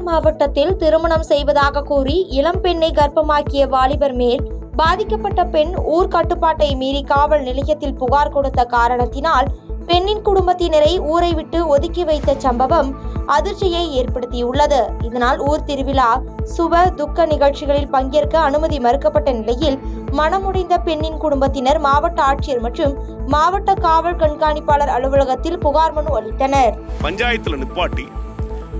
மாவட்டத்தில் திருமணம் செய்வதாக கூறி இளம் பெண்ணை கர்ப்பமாக்கிய வாலிபர் மேல் பாதிக்கப்பட்ட பெண் ஊர் கட்டுப்பாட்டை மீறி காவல் நிலையத்தில் புகார் கொடுத்த காரணத்தினால் பெண்ணின் குடும்பத்தினரை ஊரை விட்டு ஒதுக்கி வைத்த சம்பவம் அதிர்ச்சியை ஏற்படுத்தியுள்ளது. இதனால் ஊர் திருவிழா, சுப துக்க நிகழ்ச்சிகளில் பங்கேற்க அனுமதி மறுக்கப்பட்ட நிலையில் மனமுடைந்த பெண்ணின் குடும்பத்தினர் மாவட்ட ஆட்சியர் மற்றும் மாவட்ட காவல் கண்காணிப்பாளர் அலுவலகத்தில் புகார் மனு அளித்தனர். பஞ்சாயத்துல நிப்பாட்டி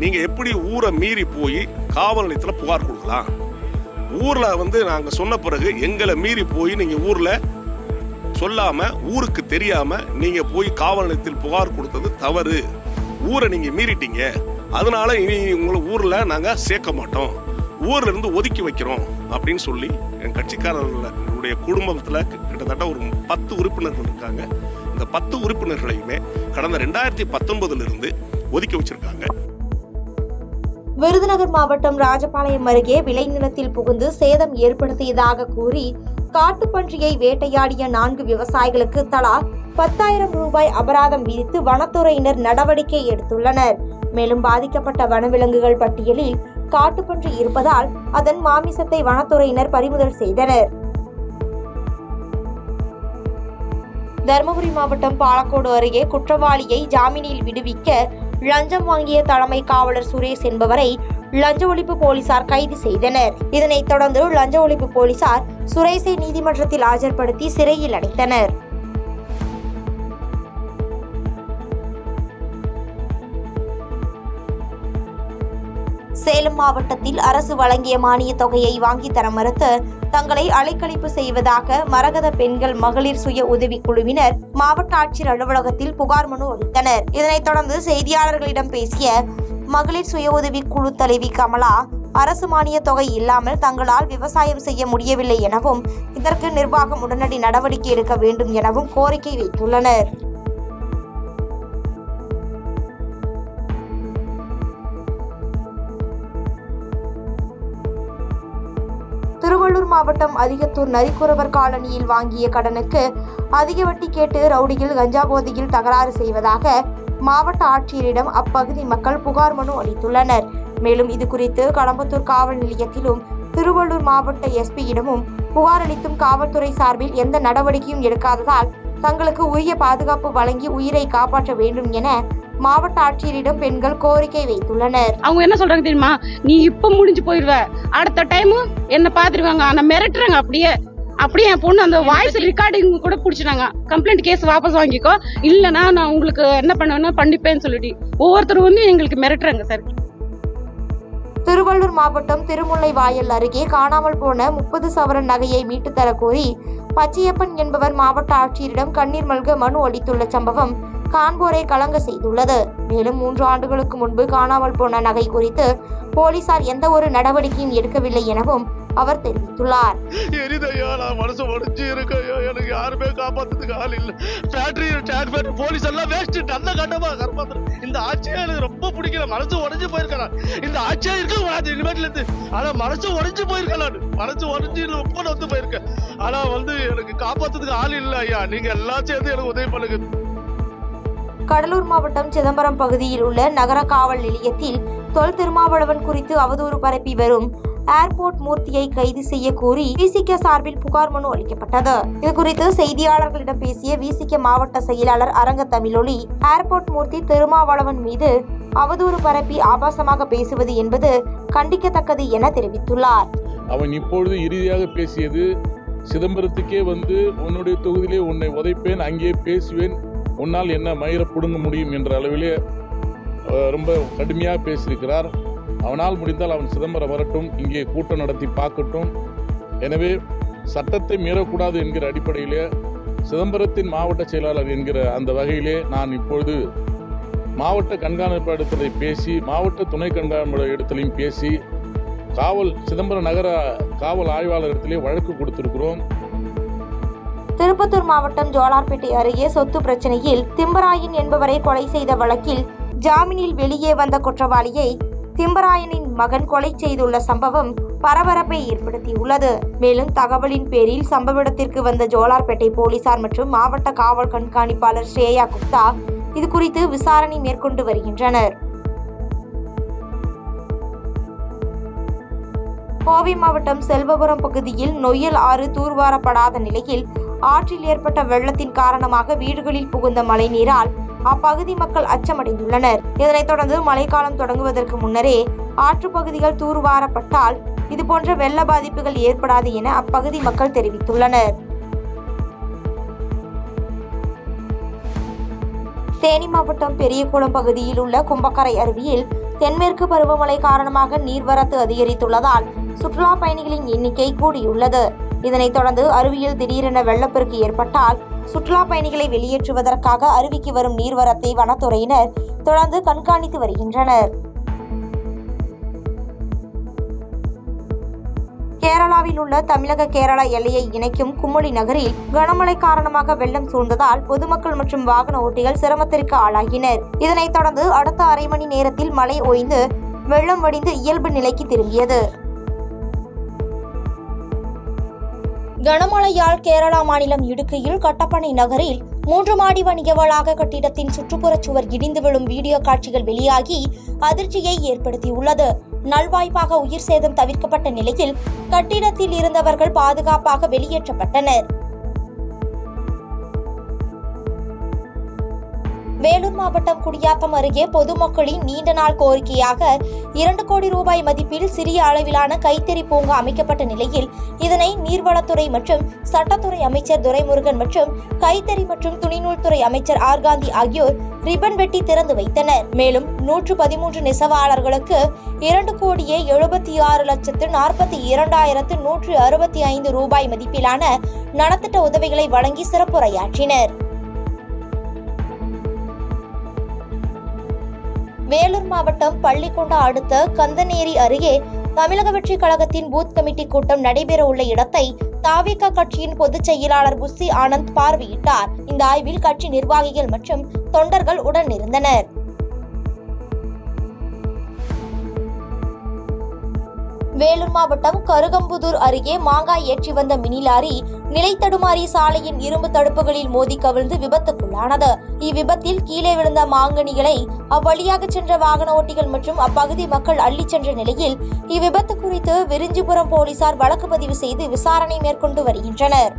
நீங்க எப்படி ஊரை மீறி போய் காவல் நிலையத்துல புகார் கொடுக்கலாம்? ஊர்ல நாங்க சொன்ன பிறகு எங்களை மீறி போய் நீங்க ஊர்ல சொல்லாம ஊருக்கு தெரியாம நீங்க போய் காவல் நிலையத்தில் புகார் கொடுத்தது தவறு. ஊரை நீங்க மீறிட்டீங்க, அதனால இனி உங்களை ஊர்ல நாங்க சேர்க்க மாட்டோம், ஊர்ல இருந்து ஒதுக்கி வைக்கிறோம் அப்படின்னு சொல்லி என் கட்சிக்காரர்களுடைய குடும்பத்துல கிட்டத்தட்ட ஒரு 10 உறுப்பினர்கள் இருக்காங்க. இந்த 10 உறுப்பினர்களையுமே கடந்த 2019 இருந்து ஒதுக்கி வச்சிருக்காங்க. விருதுநகர் மாவட்டம் ராஜபாளையம் அருகே விளைநிலத்தில் புகுந்து சேதம் ஏற்படுத்தியதாக கூறி காட்டுப்பன்றியை வேட்டையாடிய 4 விவசாயிகளுக்கு தலா 10,000 ரூபாய் அபராதம் விதித்து வனத்துறையினர் நடவடிக்கை எடுத்துள்ளனர். மேலும் பாதிக்கப்பட்ட வனவிலங்குகள் பட்டியலில் காட்டுப்பன்றி இருப்பதால் அதன் மாமிசத்தை வனத்துறையினர் பறிமுதல் செய்தனர். தருமபுரி மாவட்டம் பாலக்கோடு அருகே குற்றவாளியை ஜாமீனில் விடுவிக்க லஞ்சம் வாங்கிய தலைமை காவலர் சுரேஷ் என்பவரை லஞ்ச ஒழிப்பு போலீசார் கைது செய்தனர். இதனைத் தொடர்ந்து லஞ்ச ஒழிப்பு போலீசார் சுரேஷை நீதிமன்றத்தில் ஆஜர்படுத்தி சிறையில் அடைத்தனர். சேலம் மாவட்டத்தில் அரசு வழங்கிய மானிய தொகையை வாங்கி தர மறுத்து தங்களை அலைக்கழிப்பு செய்வதாக மரகத பெண்கள் மகளிர் சுய உதவிக்குழுவினர் மாவட்ட ஆட்சியர் அலுவலகத்தில் புகார் மனு அளித்தனர். இதனைத் தொடர்ந்து செய்தியாளர்களிடம் பேசிய மகளிர் சுய உதவி குழு தலைவி கமலா, அரசு மானிய தொகை இல்லாமல் தங்களால் விவசாயம் செய்ய முடியவில்லை எனவும் இதற்கு நிர்வாகம் உடனடி நடவடிக்கை எடுக்க வேண்டும் எனவும் கோரிக்கை வைத்துள்ளனர். திருவள்ளூர் மாவட்டம் அதிகத்தூர் நரிக்குறவர் காலனியில் வாங்கிய கடனுக்கு அதிக வட்டி கேட்டு ரவுடிகள் கஞ்சா போதையில் தகராறு செய்வதாக மாவட்ட ஆட்சியரிடம் அப்பகுதி மக்கள் புகார் மனு அளித்துள்ளனர். மேலும் இது குறித்து கடம்பத்தூர் காவல் நிலையத்திலும் திருவள்ளூர் மாவட்ட எஸ்பியிடமும் புகார் அளித்தும் காவல்துறை சார்பில் எந்த நடவடிக்கையும் எடுக்காததால் தங்களுக்கு உரிய பாதுகாப்பு வழங்கி உயிரை காப்பாற்ற வேண்டும் என மாவட்ட ஆட்சியரிடம் பெண்கள் கோரிக்கை வைத்துள்ளனர். அவங்க என்ன சொல்றாங்க தெரியுமா, நீ இப்ப முடிஞ்சு போயிருவ, அடுத்த டைம் என்ன பாத்துருவாங்க, ஆனா மிரட்டுறாங்க. அப்படியே என் பொண்ணு அந்த வாய்ஸ் ரெக்கார்டிங் கூட புடிச்சிட்டாங்க. கம்ப்ளைண்ட் கேஸ் வாபஸ் வாங்கிக்கோ, இல்லனா நான் உங்களுக்கு என்ன பண்ணுவேன்னா பண்ணிப்பேன்னு சொல்லிட்டு ஒவ்வொருத்தரும் எங்களுக்கு மிரட்டுறாங்க சார். திருவள்ளூர் மாவட்டம் திருமுல்லை வாயல் அருகே காணாமல் போன 30 சவரன் நகையை மீட்டு தர கோரி பச்சையப்பன் என்பவர் மாவட்ட ஆட்சியரிடம் கண்ணீர் மல்க மனு அளித்துள்ள சம்பவம் காண்போரை கலங்க செய்துள்ளது. மேலும் 3 ஆண்டுகளுக்கு முன்பு காணாமல் போன நகை குறித்து போலீசார் எந்த ஒரு நடவடிக்கையும் எடுக்கவில்லை எனவும் அவர் தெரிவித்துள்ளார். மனசு உடைஞ்சு இருக்கையோ, எனக்கு யாருமே காப்பாத்துறதுக்கு ஆள் இல்ல. ஃபேக்டரி போலீஸ் எல்லாம் வேஸ்ட், நல்ல கட்டமா கர்மாத்திரம். இந்த ஆட்சியை எனக்கு ரொம்ப பிடிக்கல. மனசு உடைஞ்சு போயிருக்கேன். இந்த ஆட்சியா இருக்க கூடாது இனிமேட்ல இருந்து. ஆனா மனசு உடைஞ்சு போயிருக்கேன். நான் மனசு உடைஞ்சு ரொம்ப நொந்து போயிருக்கேன். ஆனா எனக்கு காப்பாத்துறதுக்கு ஆள் இல்ல. ஐயா, நீங்க எல்லாம் சேர்ந்து எனக்கு உதவி பண்ணுங்க. கடலூர் மாவட்டம் சிதம்பரம் பகுதியில் உள்ள நகர காவல் நிலையத்தில் தொல் திருமாவளவன் குறித்து அவதூறு பரப்பி வரும் ஏர்போர்ட் மூர்த்தியை கைது செய்ய கோரி விசிக சார்பில் புகார் மனு அளிக்கப்பட்டது. இது குறித்து செய்தியாளர்களிடம் பேசிய விசிக மாவட்ட செயலாளர் அரங்க தமிழொலி, ஏர்போர்ட் மூர்த்தி திருமாவளவன் மீது அவதூறு பரப்பி ஆபாசமாக பேசுவது என்பது கண்டிக்கத்தக்கது என தெரிவித்துள்ளார். அவன் இப்பொழுது இறுதியாக பேசியது, சிதம்பரத்துக்கே உன்னுடைய தொகுதியிலே உன்னை உதைப்பேன், அங்கே பேசுவேன், உன்னால் என்ன மயிர புடுங்க முடியும் என்ற அளவிலே ரொம்ப கடுமையாக பேசியிருக்கிறார். அவனால் முடிந்தால் அவன் சிதம்பரம் வரட்டும், இங்கே கூட்டம் நடத்தி பார்க்கட்டும். எனவே சட்டத்தை மீறக்கூடாது என்கிற அடிப்படையிலே சிதம்பரத்தின் மாவட்ட செயலாளர் என்கிற அந்த வகையிலே நான் இப்பொழுது மாவட்ட கண்காணிப்பு இடத்துல பேசி, மாவட்ட துணை கண்காணிப்பு இடத்திலையும் பேசி, சிதம்பரம் நகர காவல் ஆய்வாளர் இடத்திலே வழக்கு கொடுத்திருக்கிறோம். திருப்பத்தூர் மாவட்டம் ஜோலார்பேட்டை அருகே சொத்து பிரச்சனையில் திம்பராயன் என்பவரை கொலை செய்த வழக்கில் ஜாமீனில் வெளியே வந்த குற்றவாளியை திம்பராயனின் மகன் கொலை செய்துள்ள சம்பவம் பரபரப்பை ஏற்படுத்தியுள்ளது. மேலும் தகவலின் பேரில் சம்பவ இடத்திற்கு வந்த ஜோலார்பேட்டை போலீசார் மற்றும் மாவட்ட காவல் கண்காணிப்பாளர் ஸ்ரேயா குப்தா இது குறித்து விசாரணை மேற்கொண்டு வருகின்றனர். கோவை மாவட்டம் செல்வபுரம் பகுதியில் நொய்யல் ஆறு தூர்வாரப்படாத நிலையில் ஆற்றில் ஏற்பட்ட வெள்ளத்தின் காரணமாக வீடுகளில் புகுந்த மழைநீரால் அப்பகுதி மக்கள் அச்சமடைந்துள்ளனர். இதனைத் தொடர்ந்து மழைக்காலம் தொடங்குவதற்கு முன்னரே ஆற்று பகுதிகள் தூர்வாரப்பட்டால் இதுபோன்ற வெள்ள பாதிப்புகள் ஏற்படாது என அப்பகுதி மக்கள் தெரிவித்துள்ளனர். தேனி மாவட்டம் பெரியகுளம் பகுதியில் உள்ள கும்பக்கரை அருவியில் தென்மேற்கு பருவமழை காரணமாக நீர்வரத்து அதிகரித்துள்ளதால் சுற்றுலா பயணிகளின் எண்ணிக்கை கூடியுள்ளது. இதனைத் தொடர்ந்து அருவியில் திடீரென வெள்ளப்பெருக்கு ஏற்பட்டால் சுற்றுலா பயணிகளை வெளியேற்றுவதற்காக அருவிக்கு வரும் நீர்வரத்தை வனத்துறையினர் தொடர்ந்து கண்காணித்து வருகின்றனர். கேரளாவில் உள்ள தமிழக கேரளா எல்லையை இணைக்கும் குமுளி நகரில் கனமழை காரணமாக வெள்ளம் சூழ்ந்ததால் பொதுமக்கள் மற்றும் வாகன ஓட்டிகள் சிரமத்திற்கு ஆளாகினர். இதனைத் தொடர்ந்து அடுத்த அரை மணி நேரத்தில் மழை ஓய்ந்து வெள்ளம் வடிந்து இயல்பு நிலைக்கு திரும்பியது. கனமழையால் கேரளா மாநிலம் இடுக்கியில் கட்டப்பனை நகரில் 3 மாடி வணிக வளாக கட்டிடத்தின் சுற்றுப்புற சுவர் இடிந்து விழும் வீடியோ காட்சிகள் வெளியாகி அதிர்ச்சியை ஏற்படுத்தியுள்ளது. நல்வாய்ப்பாக உயிர் சேதம் தவிர்க்கப்பட்ட நிலையில் கட்டிடத்தில் இருந்தவர்கள் பாதுகாப்பாக வெளியேற்றப்பட்டனர். வேலூர் மாவட்டம் குடியாத்தம் அருகே பொதுமக்களின் நீண்ட நாள் கோரிக்கையாக 2 கோடி ரூபாய் மதிப்பில் சிறிய அளவிலான கைத்தறி பூங்கா அமைக்கப்பட்ட நிலையில் இதனை நீர்வளத்துறை மற்றும் சட்டத்துறை அமைச்சர் துரைமுருகன் மற்றும் கைத்தறி மற்றும் துணிநூல் துறை அமைச்சர் ஆர்காந்தி ஆகியோர் ரிப்பன் வெட்டி திறந்து வைத்தனர். மேலும் 113 நெசவாளர்களுக்கு 2,76,42,165 ரூபாய் மதிப்பிலான நலத்திட்ட உதவிகளை வழங்கி சிறப்புரையாற்றினர். வேலூர் மாவட்டம் பள்ளிக்கொண்டா அடுத்த கந்தநேரி அருகே தமிழக வெற்றி கழகத்தின் பூத் கமிட்டி கூட்டம் நடைபெற உள்ள இடத்தை தாவேகா கட்சியின் பொதுச் செயலாளர் புஸ்ஸி ஆனந்த் பார்வையிட்டார். இந்த ஆய்வில் கட்சி நிர்வாகிகள் மற்றும் தொண்டர்கள் உடன் இருந்தனர். வேலூர் மாவட்டம் கருகம்புதூர் அருகே மாங்காய் ஏற்றி வந்த மினி லாரி நிலை தடுமாறி சாலையின் இரும்பு தடுப்புகளில் மோதி கவிழ்ந்து விபத்துக்குள்ளானது. இவ்விபத்தில் கீழே விழுந்த மாங்கனிகளை அவ்வழியாக சென்ற வாகன ஓட்டிகள் மற்றும் அப்பகுதி மக்கள் அள்ளிச் சென்ற நிலையில் இவ்விபத்து குறித்து விரிஞ்சிபுரம் போலீசார் வழக்கு பதிவு செய்து விசாரணை மேற்கொண்டு வருகின்றனர்.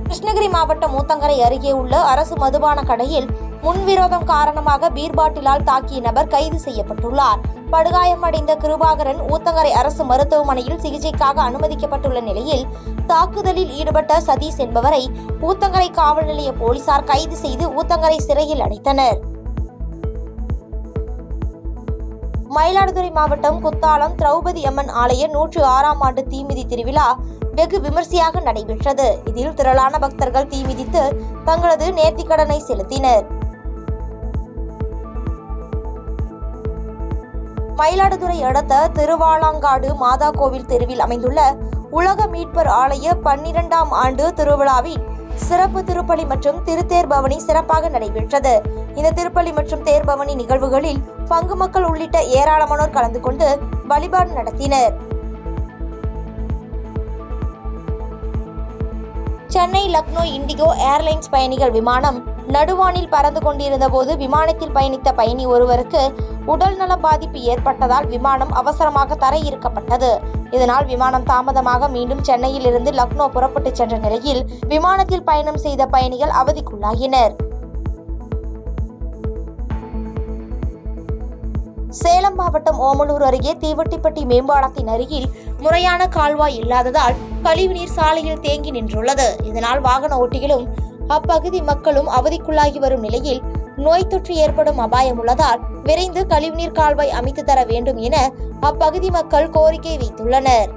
கிருஷ்ணகிரி மாவட்டம் ஊத்தங்கரை அருகே உள்ள அரசு மதுபான கடையில் முன்விரோதம் காரணமாக பீர் பாட்டிலால் தாக்கிய நபர் கைது செய்யப்பட்டுள்ளார். படுகாயமடைந்த கிருபாகரன் ஊத்தங்கரை அரசு மருத்துவமனையில் சிகிச்சைக்காக அனுமதிக்கப்பட்டுள்ள நிலையில் தாக்குதலில் ஈடுபட்ட சதீஷ் என்பவரை ஊத்தங்கரை காவல் நிலைய போலீசார் கைது செய்து ஊத்தங்கரை சிறையில் அடைத்தனர். மயிலாடுதுறை மாவட்டம் குத்தாலம் திரௌபதி அம்மன் ஆலய 106ஆம் ஆண்டு தீமிதி திருவிழா வெகு விமர்சையாக நடைபெற்றது. இதில் திரளான பக்தர்கள் தீமிதித்து தங்களது நேர்த்திக்கடனை செலுத்தினர். மயிலாடுதுறை அடுத்த திருவாலாங்காடு மாதா கோவில் தெருவில் அமைந்துள்ள உலக மீட்பர் ஆலய 12ஆம் ஆண்டு திருவிழாவில் சிறப்பு திருப்பலி மற்றும் திருத்தேர் பவனி சிறப்பாக நடைபெற்றது. இந்த திருப்பலி மற்றும் தேர்பவனி நிகழ்வுகளில் பங்கு மக்கள் உள்ளிட்ட ஏராளமானோர் கலந்து கொண்டு வழிபாடு நடத்தினர். சென்னை லக்னோ இண்டிகோ ஏர்லைன்ஸ் பயணிகள் விமானம் நடுவானில் பறந்து கொண்டிருந்த போது விமானத்தில் பயணித்த பயணி ஒருவருக்கு உடல்நல பாதிப்பு ஏற்பட்டதால் விமானம் அவசரமாக தரையிறக்கப்பட்டது. இதனால் விமானம் தாமதமாக மீண்டும் சென்னையில் இருந்து லக்னோ புறப்பட்டு சென்ற நிலையில் விமானத்தில் பயணம் செய்த பயணிகள் அவதிக்குள்ளாகினர். சேலம் மாவட்டம் ஓமலூர் அருகே தீவட்டிப்பட்டி மேம்பாலத்தின் அருகில் முறையான கால்வாய் இல்லாததால் கழிவுநீர் சாலையில் தேங்கி நின்றுள்ளது. இதனால் வாகன ஓட்டிகளும் அப்பகுதி மக்களும் அவதிக்குள்ளாகி வரும் நிலையில் நோய் தொற்று ஏற்படும் அபாயம் உள்ளதால் விரைந்து கழிவுநீர் கால்வாய் அமைத்து தர வேண்டும் என அப்பகுதி மக்கள் கோரிக்கை வைத்துள்ளனர்.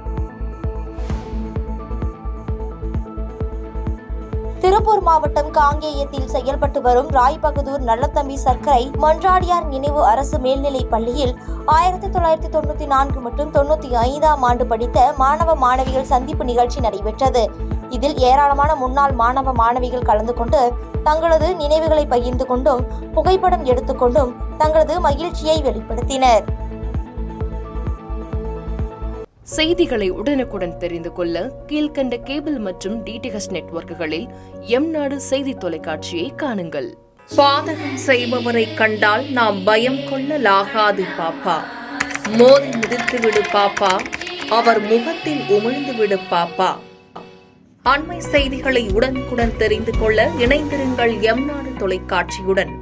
திருப்பூர் மாவட்டம் காங்கேயத்தில் செயல்பட்டு வரும் ராய்பகதூர் நல்லத்தம்பி சர்க்கரை மன்றாடியார் நினைவு அரசு மேல்நிலைப் பள்ளியில் 1994 மற்றும் 95ஆம் ஆண்டு படித்த மாணவ மாணவிகள் சந்திப்பு நிகழ்ச்சி நடைபெற்றது. இதில் ஏராளமான முன்னாள் மாணவ மாணவிகள் கலந்து கொண்டு தங்களது நினைவுகளை பகிர்ந்து கொண்டும் புகைப்படம் எடுத்துக்கொண்டும் தங்களது மகிழ்ச்சியை வெளிப்படுத்தினர். செய்திகளை உடனுக்குடன் தெரிந்து கொள்ள கீழ்க்கண்ட கேபிள் மற்றும் டிடிஎச் நெட்வொர்க்குகளில் எம் நாடு செய்தி தொலைக்காட்சியை காணுங்கள். பாதகம் செய்பவரை கண்டால் நாம் பயம் கொள்ளலாகாது பாப்பா. மோதி மிதித்து விடு பாப்பா, அவர் முகத்தில் உமிழ்ந்து விடு பாப்பா. அண்மை செய்திகளை உடனுக்குடன் தெரிந்து கொள்ள இணைந்திருங்கள் எம் நாடு தொலைக்காட்சியுடன்.